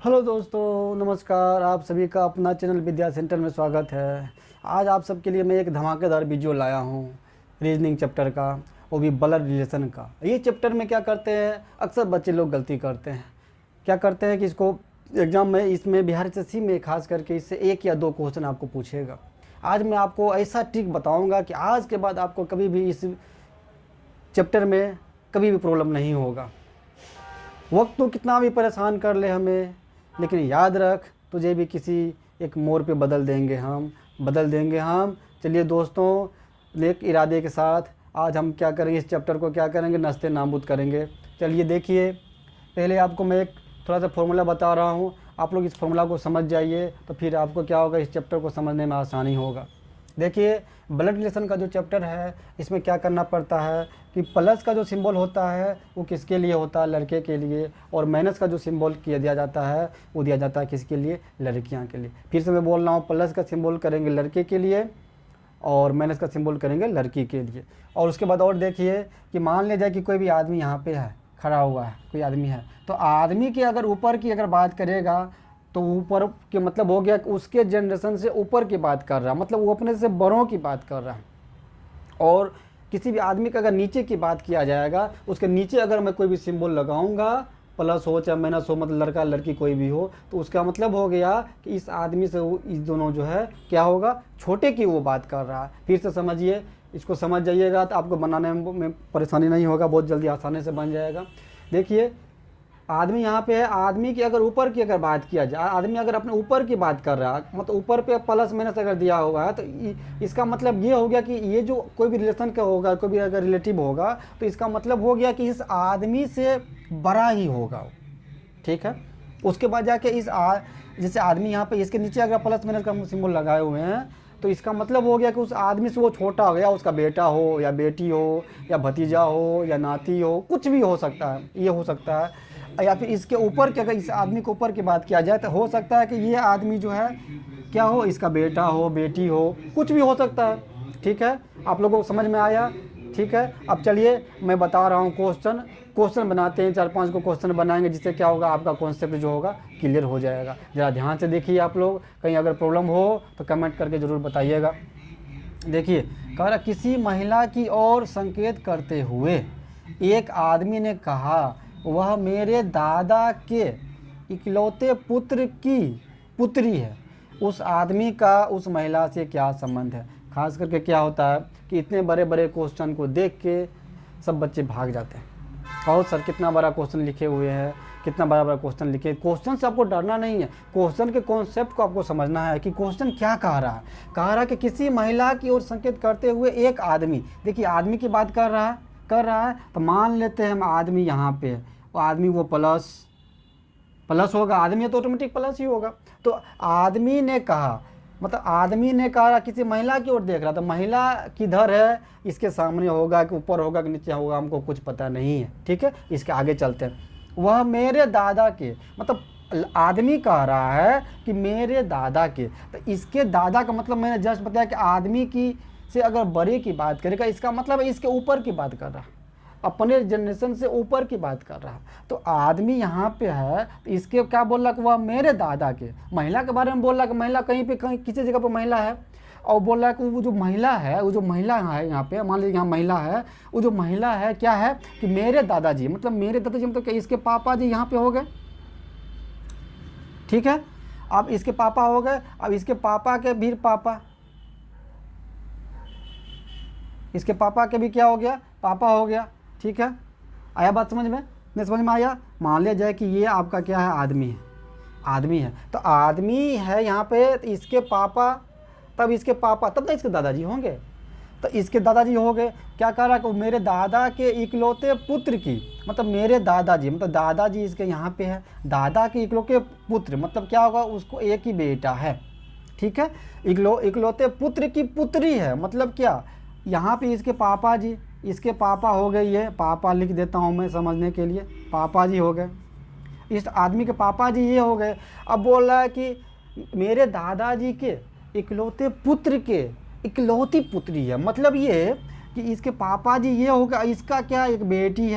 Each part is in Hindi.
हेलो दोस्तों, नमस्कार। आप सभी का अपना चैनल विद्या सेंटर में स्वागत है। आज आप सबके लिए मैं एक धमाकेदार वीडियो लाया हूँ रीजनिंग चैप्टर का, वो भी ब्लड रिलेशन का। ये चैप्टर में क्या करते हैं, अक्सर बच्चे लोग गलती करते हैं। क्या करते हैं कि इसको एग्ज़ाम में, इसमें बिहार एसएससी में खास करके इससे 1 या 2 क्वेश्चन आपको पूछेगा। आज मैं आपको ऐसा ट्रिक बताऊँगा कि आज के बाद आपको कभी भी इस चैप्टर में कभी भी प्रॉब्लम नहीं होगा। वक्त तो कितना भी परेशान कर ले हमें, लेकिन याद रख, तुझे भी किसी एक मोड़ पे बदल देंगे हम। चलिए दोस्तों, नेक इरादे के साथ आज हम क्या करेंगे, इस चैप्टर को क्या करेंगे, नस्ते नाबूद करेंगे। चलिए देखिए, पहले आपको मैं एक थोड़ा सा फॉर्मूला बता रहा हूँ। आप लोग इस फॉर्मूला को समझ जाइए, तो फिर आपको क्या होगा, इस चैप्टर को समझने में आसानी होगा। देखिए, ब्लड रिलेशन का जो चैप्टर है, इसमें क्या करना पड़ता है कि प्लस का जो सिंबल होता है वो किसके लिए होता है, लड़के के लिए। और माइनस का जो सिंबल दिया जाता है वो दिया जाता है किसके लिए, लड़कियां के लिए। फिर से मैं बोल रहा हूँ, प्लस का सिंबल करेंगे लड़के के लिए और माइनस का सिंबल करेंगे लड़की के लिए। और उसके बाद और देखिए कि मान लिया जाए कि कोई भी आदमी यहाँ पे है, खड़ा हुआ है, कोई आदमी है, तो आदमी के अगर ऊपर की अगर बात करेगा तो ऊपर के मतलब हो गया कि उसके जनरेशन से ऊपर की बात कर रहा है, मतलब वो अपने से बड़ों की बात कर रहा है। और किसी भी आदमी का अगर नीचे की बात किया जाएगा, उसके नीचे अगर मैं कोई भी सिंबल लगाऊंगा, प्लस हो चाहे माइनस हो, मतलब लड़का लड़की कोई भी हो, तो उसका मतलब हो गया कि इस आदमी से इस दोनों जो है क्या होगा, छोटे की वो बात कर रहा है। फिर से समझिए, इसको समझ जाइएगा तो आपको बनाने में परेशानी नहीं होगा, बहुत जल्दी आसानी से बन जाएगा। देखिए, आदमी यहाँ पे है, आदमी की अगर ऊपर की अगर बात किया जाए, आदमी अगर अपने ऊपर की बात कर रहा है, मतलब ऊपर पे प्लस माइनस अगर दिया हुआ है, तो इसका मतलब ये हो गया कि ये जो कोई भी रिलेशन का होगा, कोई भी अगर रिलेटिव होगा, तो इसका मतलब हो गया कि इस आदमी से बड़ा ही होगा, ठीक है। उसके बाद जाके जैसे आदमी यहाँ पे इसके नीचे अगर प्लस माइनस का सिंबल लगाए हुए हैं, तो इसका मतलब हो गया कि उस आदमी से वो छोटा हो गया, उसका बेटा हो या बेटी हो या भतीजा हो या नाती हो, कुछ भी हो सकता है, ये हो सकता है। या फिर इसके ऊपर की अगर इस आदमी के ऊपर की बात किया जाए, तो हो सकता है कि ये आदमी जो है क्या हो, इसका बेटा हो, बेटी हो, कुछ भी हो सकता है, ठीक है। आप लोगों को समझ में आया, ठीक है। अब चलिए मैं बता रहा हूँ क्वेश्चन बनाते हैं, 4-5 को क्वेश्चन बनाएंगे, जिससे क्या होगा, आपका कॉन्सेप्ट जो होगा क्लियर हो जाएगा। ज़रा ध्यान से देखिए आप लोग, कहीं अगर प्रॉब्लम हो तो कमेंट करके ज़रूर बताइएगा। देखिए, कह रहा, किसी महिला की ओर संकेत करते हुए एक आदमी ने कहा, वह मेरे दादा के इकलौते पुत्र की पुत्री है। उस आदमी का उस महिला से क्या संबंध है। खास करके क्या होता है कि इतने बड़े बड़े क्वेश्चन को देख के सब बच्चे भाग जाते हैं। और सर कितना बड़ा क्वेश्चन लिखे हुए हैं, कितना बड़ा बड़ा क्वेश्चन लिखे। क्वेश्चन से आपको डरना नहीं है, क्वेश्चन के कॉन्सेप्ट को आपको समझना है कि क्वेश्चन क्या कह रहा है। कह रहा है कि किसी महिला की ओर संकेत करते हुए एक आदमी, देखिए आदमी की बात कर रहा है, तो मान लेते हैं हम आदमी यहाँ पे, वो आदमी वो प्लस होगा, आदमी है तो ऑटोमेटिक प्लस ही होगा। तो आदमी ने कहा, मतलब आदमी ने कहा किसी महिला की ओर देख रहा, तो महिला किधर है, इसके सामने होगा कि ऊपर होगा कि नीचे होगा, हमको कुछ पता नहीं है, ठीक है। इसके आगे चलते हैं। वह मेरे दादा के, मतलब आदमी कह रहा है कि मेरे दादा के, तो इसके दादा का मतलब मैंने जस्ट बताया कि आदमी की से अगर बड़े की बात करेगा, इसका मतलब इसके ऊपर की बात कर रहा, अपने जनरेशन से ऊपर की बात कर रहा। तो आदमी यहाँ पे है, तो इसके क्या बोल रहा कि वह मेरे दादा के, महिला के बारे में बोल रहा कि महिला कहीं पे कहीं किसी जगह पर महिला है, और बोल रहा है कि वो जो महिला है यहाँ पे, मान लीजिए यहाँ महिला है, वो जो महिला है क्या है कि मेरे दादाजी, मतलब मेरे दादाजी मतलब क्या, इसके पापा जी यहाँ पे हो गए, ठीक है। अब इसके पापा हो गए, अब इसके पापा के भी पापा, इसके पापा के भी क्या हो गया, पापा हो गया, ठीक है। आया बात समझ में, नहीं समझ में आया। मान लिया जाए कि ये आपका क्या है, आदमी है, तो आदमी है यहाँ पे, तो इसके पापा, तब इसके पापा, तब तो इसके दादाजी होंगे, तो इसके दादाजी हो गए। क्या कह रहा है कि मेरे दादा के इकलौते पुत्र की, मतलब मेरे दादाजी, मतलब दादाजी इसके यहाँ पे है, दादा के इकलौते पुत्र, मतलब क्या होगा, उसको एक ही बेटा है, ठीक है। इकलौते पुत्र की पुत्री है, मतलब क्या, यहाँ पे इसके पापा जी, इसके पापा हो गए, ये पापा लिख देता हूँ मैं समझने के लिए, पापा जी हो गए, इस आदमी के पापा जी ये हो गए। अब बोल रहा है कि मेरे दादाजी के इकलौते पुत्र के इकलौती पुत्री है, मतलब ये कि इसके पापा जी ये हो गया, इसका क्या एक बेटी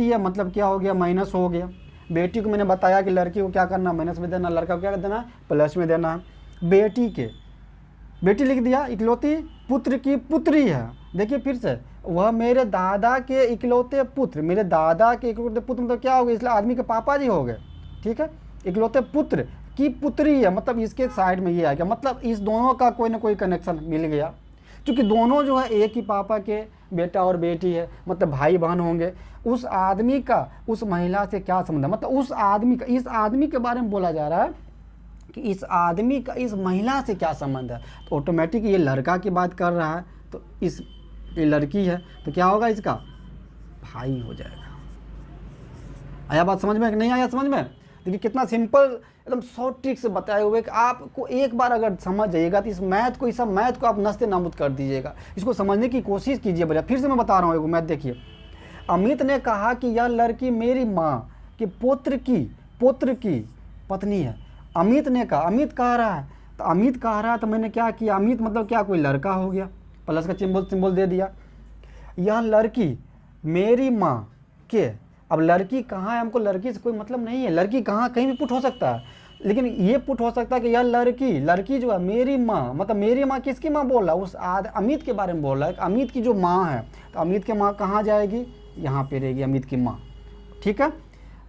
है, मतलब क्या हो गया, माइनस हो गया। बेटी को मैंने बताया कि लड़की को क्या करना, माइनस में देना, लड़का को क्या देना, प्लस में देना। बेटी लिख दिया, इकलौती पुत्र की पुत्री है। देखिए फिर से, वह मेरे दादा के इकलौते पुत्र, मेरे दादा के इकलौते पुत्र मतलब क्या हो गया, इसलिए आदमी के पापा जी हो गए। ठीक है, इकलौते पुत्र की पुत्री है, मतलब इसके साइड में ये आ गया, मतलब इस दोनों का कोई ना कोई कनेक्शन मिल गया। क्योंकि दोनों जो है एक ही पापा के बेटा और बेटी है, मतलब भाई बहन होंगे। उस आदमी का उस महिला से क्या संबंध है, मतलब उस आदमी का, इस आदमी के बारे में बोला जा रहा है कि इस आदमी का इस महिला से क्या संबंध है। तो ऑटोमेटिक ये लड़का की बात कर रहा है, तो ये लड़की है, तो क्या होगा, इसका भाई हो जाएगा। आया बात समझ में कि नहीं आया समझ में? देखिए कितना सिंपल, एकदम शॉर्ट ट्रिक से बताए हुए कि आपको एक बार अगर समझ जाइएगा तो इस मैथ को आप नस्ते नाबूद कर दीजिएगा। इसको समझने की कोशिश कीजिए भैया। फिर से मैं बता रहा हूँ एगो मैथ, देखिए। अमित ने कहा कि यह लड़की मेरी माँ के पुत्र की पत्नी है। अमित ने कहा, अमित कह रहा है, तो अमित कह रहा है तो मैंने क्या किया, अमित मतलब क्या, कोई लड़का हो गया, प्लस का सिंबल दे दिया। यह लड़की मेरी माँ के, अब लड़की कहाँ है, हमको लड़की से कोई मतलब नहीं है, लड़की कहाँ कहीं भी पुट हो सकता है, लेकिन ये पुट हो सकता है कि यह लड़की जो है मेरी माँ, मतलब मेरी माँ किसकी माँ बोल रहा है, उस अमित के बारे में बोल रहा है। अमित की जो माँ है, तो अमित की माँ कहाँ जाएगी, यहाँ पे रहेगी अमित की माँ। ठीक है,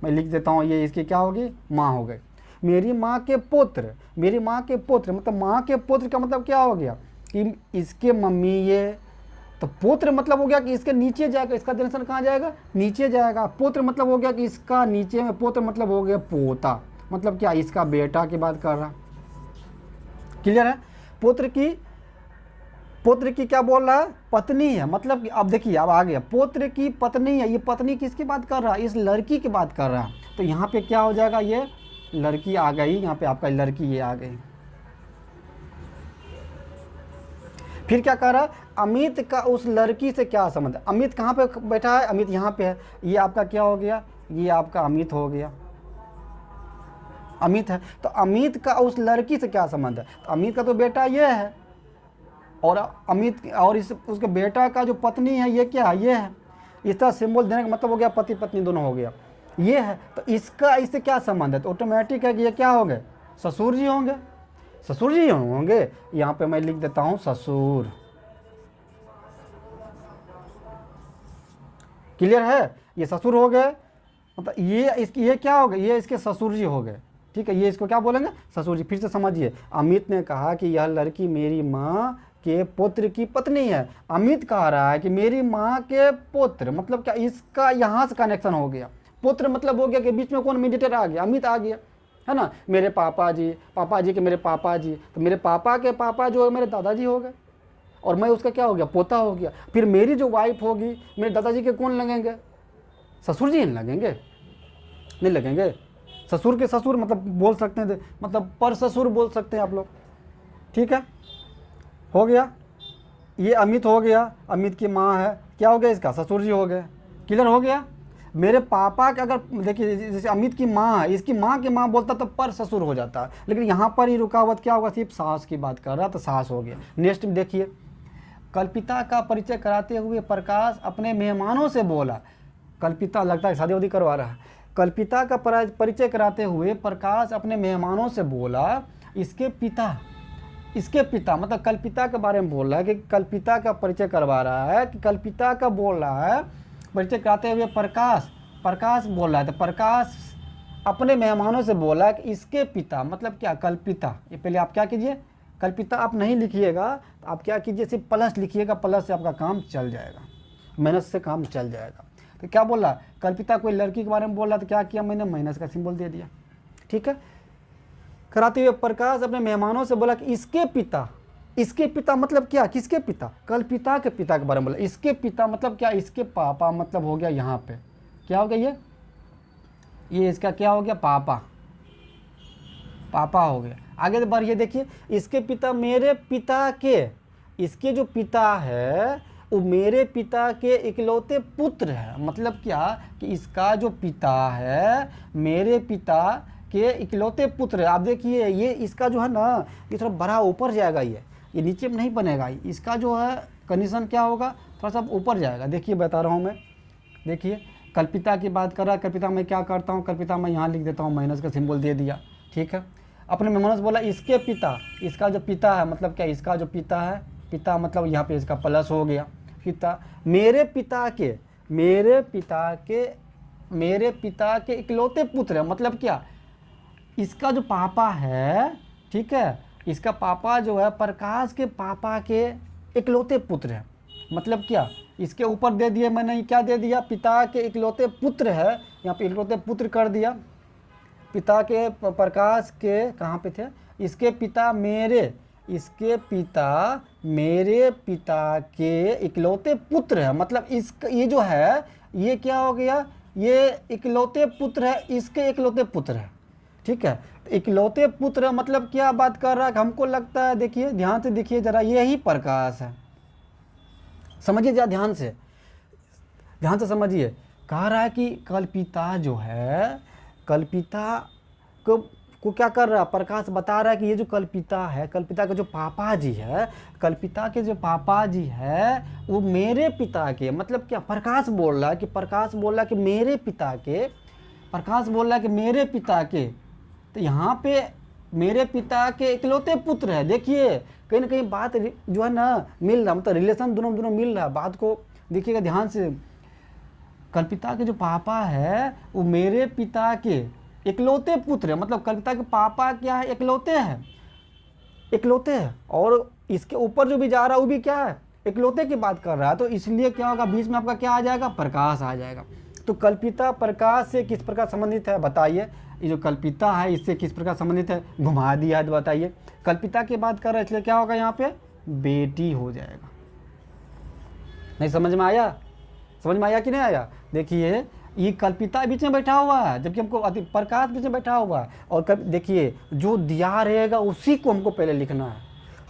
मैं लिख देता हूँ, ये इसकी क्या होगी, माँ हो गई। मेरी माँ के पुत्र मतलब माँ के पुत्र का मतलब क्या हो गया कि इसके मम्मी ये, तो पुत्र मतलब हो गया कि इसके नीचे जाएगा, इसका जनरेशन कहाँ जाएगा, नीचे जाएगा। पुत्र मतलब हो गया कि इसका नीचे में, पुत्र मतलब हो गया पोता, मतलब क्या, इसका बेटा की बात कर रहा। क्लियर है? पुत्र की क्या बोल रहा है, पत्नी है, मतलब कि अब देखिए अब आ गया, पुत्र की पत्नी है, ये पत्नी किसकी बात कर रहा है, इस लड़की की बात कर रहा है। तो यहाँ पे क्या हो जाएगा, ये लड़की आ गई, यहाँ पे आपका लड़की ये आ गई। फिर क्या कह रहा है, अमित का उस लड़की से क्या संबंध है। अमित कहाँ पे बैठा है, अमित यहाँ पे है, ये आपका क्या हो गया, ये आपका अमित हो गया, अमित है। तो अमित का उस लड़की से क्या संबंध है, तो अमित का तो बेटा ये है, और अमित और उसके बेटा का जो पत्नी है ये क्या है, ये है। इस तरह सिंबल देने का मतलब हो गया पति पत्नी दोनों हो गया, ये है। तो इसका इससे क्या संबंध है, तो ऑटोमेटिक है कि ये क्या होंगे, ससुर जी होंगे, ससुर जी होंगे। यहाँ पे मैं लिख देता हूँ ससुर। क्लियर है, ये ससुर हो गए, मतलब ये क्या हो गए, ये इसके ससुर जी हो गए। ठीक है, ये इसको क्या बोलेंगे, ससुर जी। फिर से समझिए, अमित ने कहा कि यह लड़की मेरी माँ के पुत्र की पत्नी है। अमित कह रहा है कि मेरी माँ के पुत्र, मतलब क्या, इसका यहाँ से कनेक्शन हो गया। पुत्र मतलब हो गया कि बीच में कौन मीडिएटर आ गया, अमित आ गया, है ना। मेरे पापा जी के मेरे पापा जी, तो मेरे पापा के पापा जो है मेरे दादाजी हो गए, और मैं उसका क्या हो गया, पोता हो गया। फिर मेरी जो वाइफ होगी, मेरे दादाजी के कौन लगेंगे, ससुर जी लगेंगे, नहीं लगेंगे। ससुर के ससुर मतलब बोल सकते हैं, मतलब पर ससुर बोल सकते हैं आप लोग। ठीक है, हो गया, ये अमित हो गया, अमित की माँ है, क्या हो गया, इसका ससुर जी हो गए। क्लियर हो गया। मेरे पापा के अगर देखिए, जैसे अमित की माँ है, इसकी माँ की माँ बोलता तो पर ससुर हो जाता है, लेकिन यहाँ पर ही रुकावट क्या होगा, सिर्फ सास की बात कर रहा तो सास हो गया। नेक्स्ट देखिए, कल्पिता का परिचय कराते हुए प्रकाश अपने मेहमानों से बोला। कल्पिता लगता है शादी वादी करवा रहा है। कल्पिता का परिचय कराते हुए प्रकाश अपने मेहमानों से बोला, इसके पिता मतलब कल्पिता के बारे में बोल रहा है कि कल्पिता का परिचय करवा रहा है, कि कल्पिता का बोल रहा है, परिचय कराते हुए प्रकाश बोल रहा है। तो प्रकाश अपने मेहमानों से बोला कि इसके पिता मतलब क्या, कल्पिता। ये पहले आप क्या कीजिए, कल्पिता आप नहीं लिखिएगा, तो आप क्या कीजिए, सिर्फ प्लस लिखिएगा, प्लस से आपका काम चल जाएगा, माइनस से काम चल जाएगा। तो क्या बोल रहा, कल्पिता कोई लड़की के बारे में बोल रहा, तो क्या किया मैंने, माइनस का सिंबल दे दिया। ठीक है, कराते हुए प्रकाश अपने मेहमानों से बोला कि इसके पिता मतलब क्या, किसके पिता, कल्पिता के पिता के बारे में बोला। इसके पिता मतलब क्या, इसके पापा, मतलब हो गया यहाँ पे क्या हो गया, ये इसका क्या हो गया, पापा हो गया। आगे बढ़िए, देखिए, इसके पिता मेरे पिता के, इसके जो पिता है वो मेरे पिता के इकलौते पुत्र है। मतलब क्या कि इसका जो पिता है मेरे पिता के इकलौते पुत्र है। आप देखिए, ये इसका जो है ना, ये थोड़ा बड़ा ऊपर जाएगा, ये नीचे में नहीं बनेगा, इसका जो है कंडीशन क्या होगा, थोड़ा सा ऊपर जाएगा। देखिए बता रहा हूँ मैं, देखिए कल्पिता की बात कर रहा है, कल्पिता मैं क्या करता हूँ, कल्पिता मैं यहाँ लिख देता हूँ, माइनस का सिंबल दे दिया, ठीक है। अपने में मनोज बोला इसके पिता, इसका जो पिता है मतलब क्या, इसका जो पिता है, पिता मतलब यहाँ पे इसका प्लस हो गया, पिता, मेरे पिता के, मेरे पिता के इकलौते पुत्र है, मतलब क्या, इसका जो पापा है, ठीक है, इसका पापा जो है प्रकाश के पापा के इकलौते पुत्र है, मतलब क्या, इसके ऊपर दे दिए मैंने, क्या दे दिया, पिता के इकलौते पुत्र है, यहाँ पे इकलौते पुत्र कर दिया, पिता के प्रकाश के कहाँ पे थे, इसके पिता मेरे, इसके पिता मेरे पिता के इकलौते पुत्र है, मतलब इसका ये जो है ये क्या हो गया, ये इकलौते पुत्र है, इसके इकलौते पुत्र है, ठीक है। इकलौते पुत्र मतलब क्या बात कर रहा है, हमको लगता है, देखिए ध्यान से देखिए जरा, यही प्रकाश है, समझिए जरा ध्यान से समझिए। कह रहा है कि कल्पिता जो है, कल्पिता को क्या कर रहा है, प्रकाश बता रहा है कि ये जो कल्पिता है, कल्पिता के जो पापा जी है, कल्पिता के जो पापा जी है वो मेरे पिता के, मतलब क्या, प्रकाश बोल रहा है कि, प्रकाश बोल रहा है कि मेरे पिता के, प्रकाश बोल रहा है कि मेरे पिता के, तो यहाँ पे मेरे पिता के इकलौते पुत्र है। देखिए कहीं ना कहीं बात जो है ना मिल रहा, मतलब रिलेशन दोनों मिल रहा है, बात को देखिएगा ध्यान से। कल्पिता के जो पापा है वो मेरे पिता के इकलौते पुत्र है, मतलब कल्पिता के पापा क्या है, इकलौते हैं, इकलौते हैं, और इसके ऊपर जो भी जा रहा है वो भी क्या है, इकलौते की बात कर रहा है, तो इसलिए क्या होगा, बीच में आपका क्या आ जाएगा, प्रकाश आ जाएगा। तो कल्पिता प्रकाश से किस प्रकार संबंधित है बताइए, ये जो कल्पिता है इससे किस प्रकार संबंधित है, घुमा दिया है तो बताइए। कल्पिता की बात कर रहे हैं इसलिए क्या होगा, यहाँ पे बेटी हो जाएगा। नहीं समझ में आया, समझ में आया कि नहीं आया। देखिए ये कल्पिता बीच में बैठा हुआ है, जबकि हमको प्रकाश बीच में बैठा हुआ है, और देखिए जो दिया रहेगा उसी को हमको पहले लिखना है,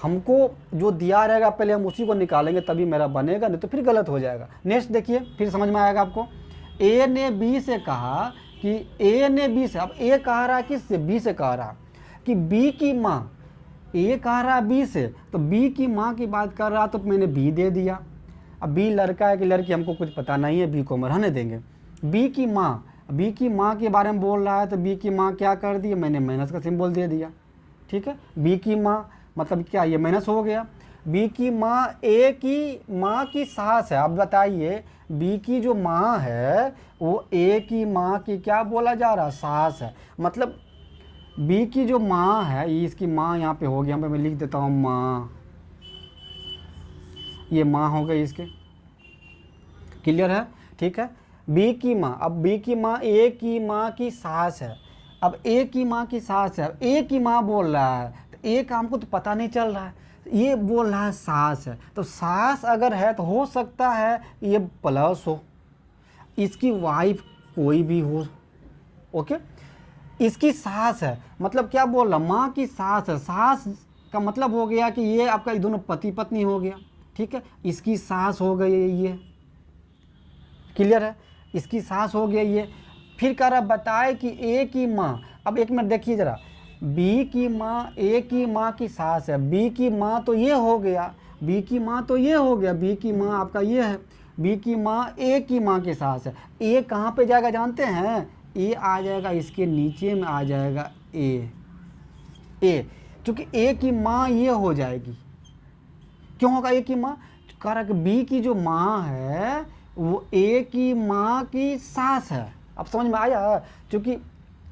हमको जो दिया रहेगा पहले हम उसी को निकालेंगे तभी मेरा बनेगा, नहीं तो फिर गलत हो जाएगा। नेक्स्ट देखिए फिर समझ में आएगा आपको। ए ने बी से कहा कि, ए ने बी से, अब ए कह रहा किससे, बी से कह रहा कि बी की माँ, ए कह रहा बी से, तो बी की माँ की बात कर रहा, तो मैंने बी दे दिया। अब बी लड़का है कि लड़की हमको कुछ पता नहीं है, बी को हम रहने देंगे। बी की माँ के बारे में बोल रहा है, तो बी की माँ क्या कर दी, मैंने माइनस का सिंबल दे दिया, ठीक है। बी की माँ मतलब क्या, ये माइनस हो गया। बी की माँ ए की माँ की सास है। अब बताइए बी की जो माँ है वो ए की माँ की क्या बोला जा रहा है, सास है, मतलब बी की जो माँ है, ये इसकी माँ यहाँ पे हो गया, यहाँ पे मैं लिख देता हूँ माँ, ये माँ हो गई इसके, क्लियर है, ठीक है। बी की माँ, अब बी की माँ ए की माँ की सास है, अब ए की माँ की सास है, ए की माँ बोल रहा है, तो ए का हमको तो पता नहीं चल रहा है, ये बोल रहा है सास है, तो सास अगर है तो हो सकता है ये प्लस हो, इसकी वाइफ कोई भी हो, ओके। इसकी सास है मतलब क्या बोल रहा, माँ की सास है, सास का मतलब हो गया कि ये आपका दोनों पति पत्नी हो गया, ठीक है। इसकी सास हो गई ये, क्लियर है, इसकी सास हो गई ये। फिर कह रहा बताए कि ए की माँ, अब एक मिनट देखिए जरा, बी की माँ ए की माँ की सास है, बी की माँ तो ये हो गया, बी की माँ तो ये हो गया, बी की माँ आपका ये है, बी की माँ ए की माँ की सास है। ए कहाँ पे जाएगा जानते हैं, ए आ जाएगा इसके नीचे में आ जाएगा ए, क्योंकि ए की माँ ये हो जाएगी, क्यों होगा ए की माँ, कह रहा कि बी की जो माँ है वो ए की माँ की सास है। अब समझ में आया, क्योंकि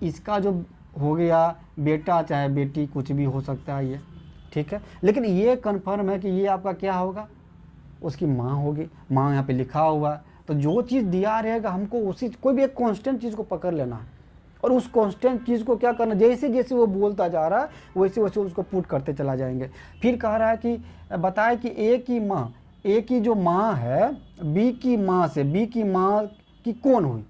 इसका जो हो गया बेटा चाहे बेटी कुछ भी हो सकता है ये, ठीक है, लेकिन ये कन्फर्म है कि ये आपका क्या होगा, उसकी माँ होगी, माँ यहाँ पे लिखा हुआ है। तो जो चीज़ दिया रहेगा हमको उसी, कोई भी एक कांस्टेंट चीज़ को पकड़ लेना है और उस कांस्टेंट चीज़ को क्या करना, जैसे जैसे वो बोलता जा रहा है वैसे वैसे उसको पुट करते चला जाएंगे। फिर कह रहा है कि बताए कि ए की माँ, ए की जो माँ है बी की माँ से, बी की माँ की कौन हुई,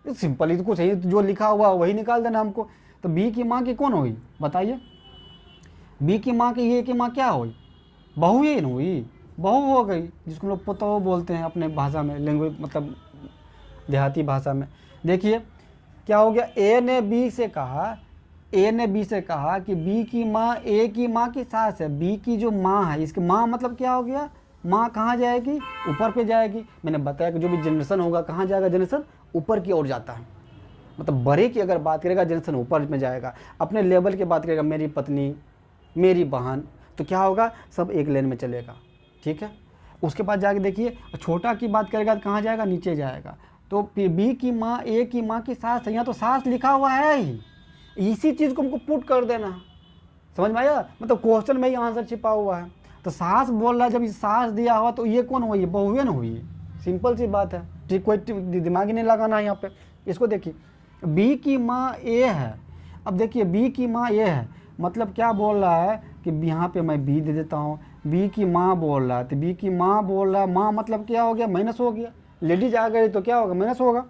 सिंपल ही तो कुछ है, जो लिखा हुआ वही निकाल देना हमको। तो बी की माँ की कौन हुई बताइए, बी की माँ की ए की माँ क्या हुई, बहू ही न हुई, बहू हो गई, जिसको लोग पोतो बोलते हैं अपने भाषा में, लैंग्वेज मतलब देहाती भाषा में। देखिए क्या हो गया, ए ने बी से कहा, ए ने बी से कहा कि बी की माँ ए की माँ की सास है, बी की जो माँ है, इसकी माँ मतलब क्या हो गया, माँ कहाँ जाएगी, ऊपर पे जाएगी। मैंने बताया कि जो भी जनरेशन होगा कहाँ जाएगा, जनरेशन ऊपर की ओर जाता है। मतलब बड़े की अगर बात करेगा जनरेशन ऊपर में जाएगा, अपने लेवल की बात करेगा मेरी पत्नी, मेरी बहन, तो क्या होगा, सब एक लेन में चलेगा। ठीक है, उसके बाद जाके देखिए छोटा की बात करेगा तो कहाँ जाएगा, नीचे जाएगा। तो बी की माँ, ए की माँ की सास है, यहाँ तो सास लिखा हुआ है ही, इसी चीज़ को हमको पुट कर देना। समझ में आया, मतलब क्वेश्चन में ही आंसर छिपा हुआ है। तो सास बोल रहा है, जब सास दिया हुआ तो ये कौन हुई, बहुएं ना हुई। सिंपल सी बात है, ठीक, कोई दिमाग ही नहीं लगाना है यहाँ पे। इसको देखिए, बी की माँ ए है। अब देखिए बी की माँ ए है, मतलब क्या बोल रहा है कि यहाँ पे मैं बी दे देता हूँ। बी की माँ बोल रहा है, तो बी की माँ बोल रहा है, माँ मतलब क्या हो गया, माइनस हो गया। लेडीज आ गई तो क्या होगा, माइनस होगा।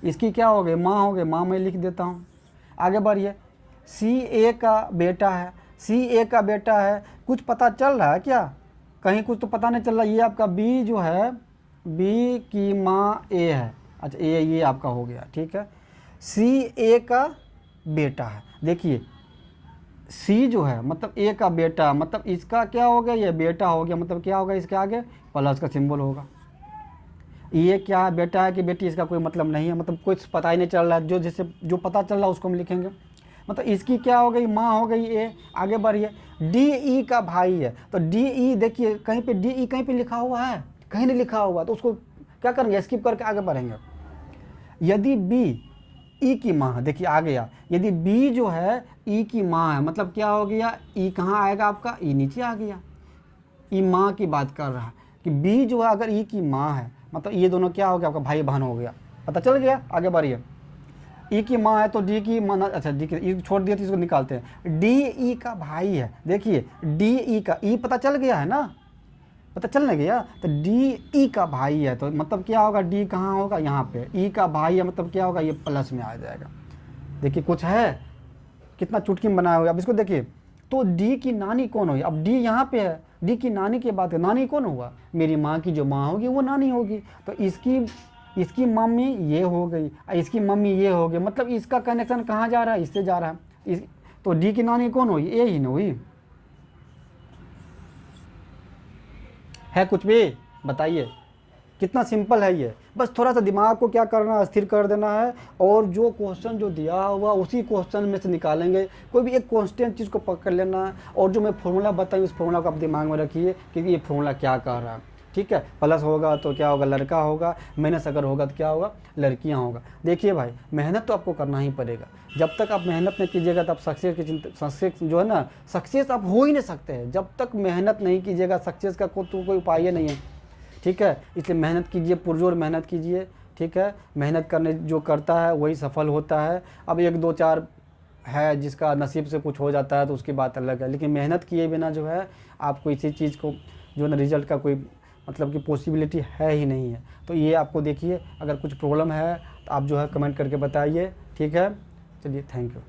इसकी क्या हो गई, माँ हो गई, माँ मैं लिख देता हूँ। आगे बढ़िए, सी ए का बेटा है, सी ए का बेटा है, कुछ पता चल रहा है क्या, कहीं कुछ तो पता नहीं चल रहा। ये आपका बी जो है, बी की माँ ए है, अच्छा ये आपका हो गया। ठीक है, सी ए का बेटा है। देखिए सी जो है मतलब ए का बेटा, मतलब इसका क्या हो गया, ये बेटा हो गया, मतलब क्या होगा, इसके आगे प्लस का सिंबल होगा। ये क्या है, बेटा है कि बेटी, इसका कोई मतलब नहीं है, मतलब कुछ पता ही नहीं चल रहा है। जो जिससे जो पता चल रहा है उसको हम लिखेंगे। मतलब इसकी क्या हो गई, माँ हो गई ए। आगे बढ़िए, डी ई का भाई है, तो डी ई देखिए कहीं पे डी ई कहीं पे लिखा हुआ है, कहीं नहीं लिखा हुआ, तो उसको क्या करेंगे, स्किप करके आगे बढ़ेंगे। यदि बी ई की माँ है, देखिए आ गया, यदि बी जो है ई की माँ है, मतलब क्या हो गया, ई कहाँ आएगा आपका, ई नीचे आ गया। ई माँ की बात कर रहा है कि बी जो है अगर ई की माँ है, मतलब ये दोनों क्या हो गया, आपका भाई बहन हो गया, पता चल गया। आगे बढ़िए, ई की माँ है तो डी की माँ, अच्छा डी की ई छोड़ दिया तो इसको निकालते हैं। डी ई का भाई है, देखिए डी ई का, ई पता चल गया है ना, पता चलने गया, तो डी ई का भाई है, तो मतलब क्या होगा, डी कहाँ होगा, यहाँ पे, ई का भाई है, मतलब क्या होगा, ये प्लस में आ जाएगा। देखिए कुछ है, कितना चुटकी में बनाया हुआ। अब इसको देखिए, तो डी की नानी कौन हुई, अब डी यहाँ पे है, डी की नानी की बात है, नानी कौन हुआ, मेरी माँ की जो माँ होगी वो नानी होगी। तो इसकी मम्मी ये हो गई, इसकी मम्मी ये हो गई, मतलब इसका कनेक्शन कहाँ जा रहा है, इससे जा रहा है। तो डी की नानी कौन हुई, ए ही न हुई। है कुछ भी, बताइए, कितना सिंपल है ये। बस थोड़ा सा दिमाग को क्या करना है, स्थिर कर देना है, और जो क्वेश्चन जो दिया हुआ उसी क्वेश्चन में से निकालेंगे। कोई भी एक कांस्टेंट चीज़ को पकड़ लेना है, और जो मैं फॉर्मूला बताई उस फॉर्मूला को आप दिमाग में रखिए कि ये फॉर्मूला क्या कह रहा है। ठीक है, प्लस होगा तो क्या होगा, लड़का होगा, माइनस अगर होगा तो क्या होगा, लड़कियां होगा। देखिए भाई, मेहनत तो आपको करना ही पड़ेगा। जब तक आप मेहनत नहीं कीजिएगा तब सक्सेस जो है ना, सक्सेस आप हो ही नहीं सकते हैं। जब तक मेहनत नहीं कीजिएगा सक्सेस का कोई उपाय नहीं है। ठीक है, इसलिए मेहनत कीजिए, पुरजोर मेहनत कीजिए। ठीक है, मेहनत करने जो करता है वही सफल होता है। अब 1 2 4 है जिसका नसीब से कुछ हो जाता है तो उसकी बात अलग है, लेकिन मेहनत किए बिना जो है आपको इसी चीज़ को जो है ना, रिजल्ट का कोई मतलब कि पॉसिबिलिटी है ही नहीं है। तो ये आपको देखिए, अगर कुछ प्रॉब्लम है तो आप जो है कमेंट करके बताइए। ठीक है, चलिए, थैंक यू।